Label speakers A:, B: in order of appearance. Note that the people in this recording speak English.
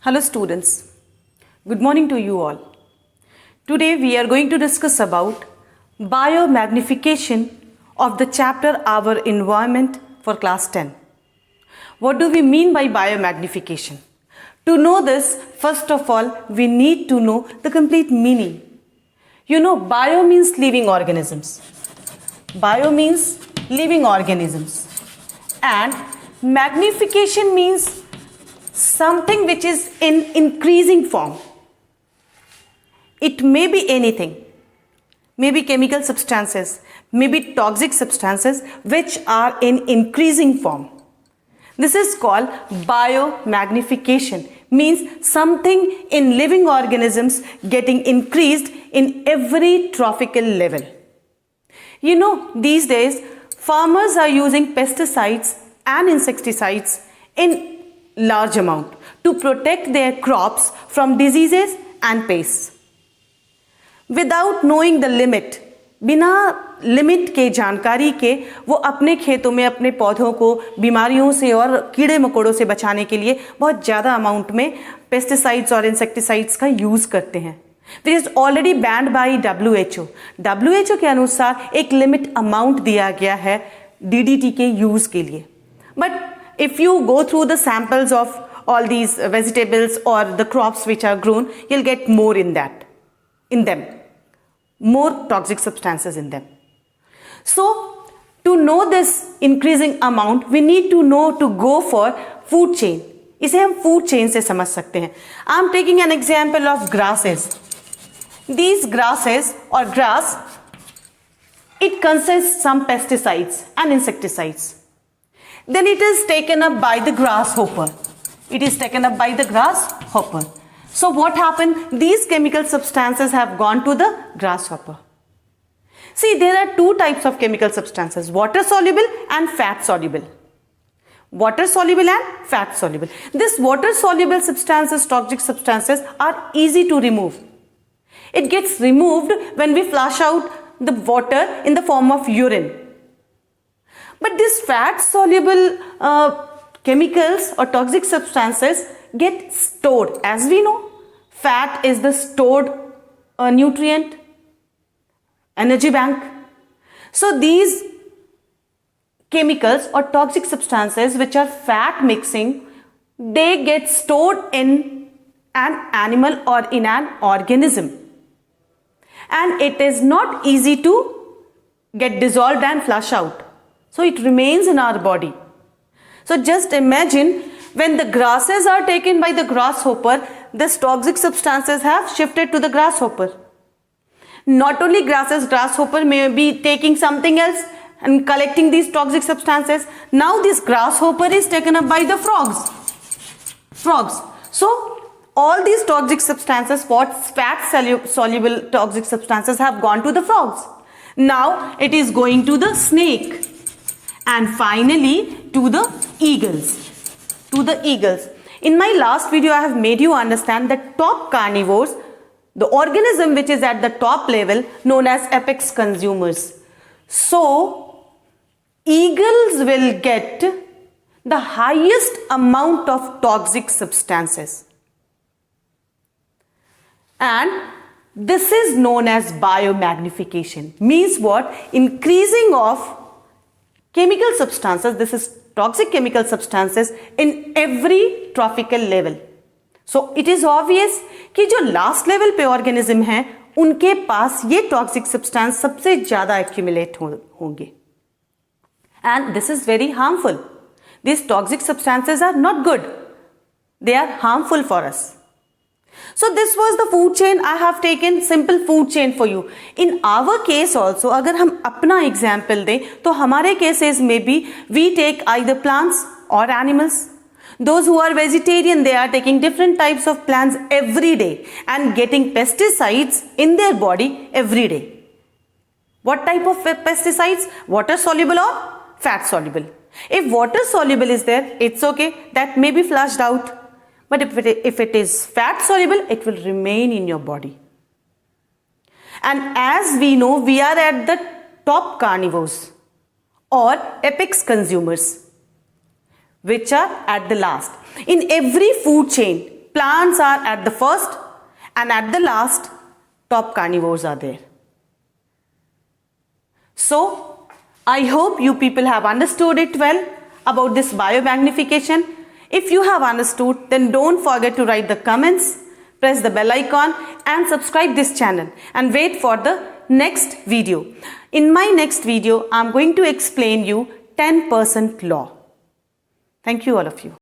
A: Hello students, good morning to you all. Today we are going to discuss about biomagnification of the chapter Our Environment for class 10. What do we mean by biomagnification? To know this, first of all, we need to know the complete meaning. You know, bio means living organisms. Bio means living organisms. And magnification means something which is in increasing form. It may be anything, maybe chemical substances, maybe toxic substances which are in increasing form. This is called biomagnification, means something in living organisms getting increased in every trophical level. You know, these days farmers are using pesticides and insecticides in large amount to protect their crops from diseases and pests. Without knowing the limit, बिना limit के जानकारी के वो अपने खेतों में अपने पौधों को बीमारियों से और कीड़े मकोड़ों से बचाने के लिए बहुत ज़्यादा अमाउंट में पेस्टिसाइड्स और इंसेक्टिसाइड्स का यूज़ करते हैं, which is already banned by WHO. WHO के अनुसार एक लिमिट अमाउंट दिया गया है DDT के यूज़ के लिए. But if you go through the samples of all these vegetables or the crops which are grown, you'll get more in them, more toxic substances in them. So, to know this increasing amount, we need to know to go for food chain. इसे हम food chain से समझ सकते हैं. I'm taking an example of grasses. These grasses or grass, it consists some pesticides and insecticides. Then it is taken up by the grasshopper. It is taken up by the grasshopper. So what happened? These chemical substances have gone to the grasshopper. See, there are two types of chemical substances, water soluble and fat soluble. Water soluble and fat soluble. This water soluble substances, toxic substances, are easy to remove. It gets removed when we flush out the water in the form of urine. But these fat soluble chemicals or toxic substances get stored. As we know, fat is the stored nutrient, energy bank. So these chemicals or toxic substances which are fat mixing, they get stored in an animal or in an organism. And it is not easy to get dissolved and flush out. So it remains in our body. So just imagine when the grasses are taken by the grasshopper, these toxic substances have shifted to the grasshopper. Not only grasses, grasshopper may be taking something else and collecting these toxic substances. Now this grasshopper is taken up by the frogs. So all these toxic substances, fat soluble toxic substances have gone to the frogs. Now it is going to the snake. And finally to the eagles. In my last video, I have made you understand that top carnivores, the organism which is at the top level, known as apex consumers. So, eagles will get the highest amount of toxic substances. And this is known as biomagnification. Means what? Increasing of chemical substances, this is toxic chemical substances in every trophical level. So it is obvious कि जो last level पे organism हैं, उनके पास ये toxic substance सबसे ज़्यादा accumulate होंगे. And this is very harmful. These toxic substances are not good. They are harmful for us. So this was the food chain. I have taken simple food chain for you. In our case also, अगर हम अपना example दें, तो हमारे cases में भी we take either plants or animals. Those who are vegetarian, they are taking different types of plants every day and getting pesticides in their body every day. What type of pesticides? Water soluble or fat soluble. If water soluble is there, it's okay. That may be flushed out. But if it is fat soluble, it will remain in your body. And as we know, we are at the top carnivores or apex consumers, which are at the last. In every food chain, plants are at the first, and at the last, top carnivores are there. So, I hope you people have understood it well about this biomagnification. If you have understood, then don't forget to write the comments, press the bell icon and subscribe this channel and wait for the next video. In my next video, I am going to explain you 10% law. Thank you all of you.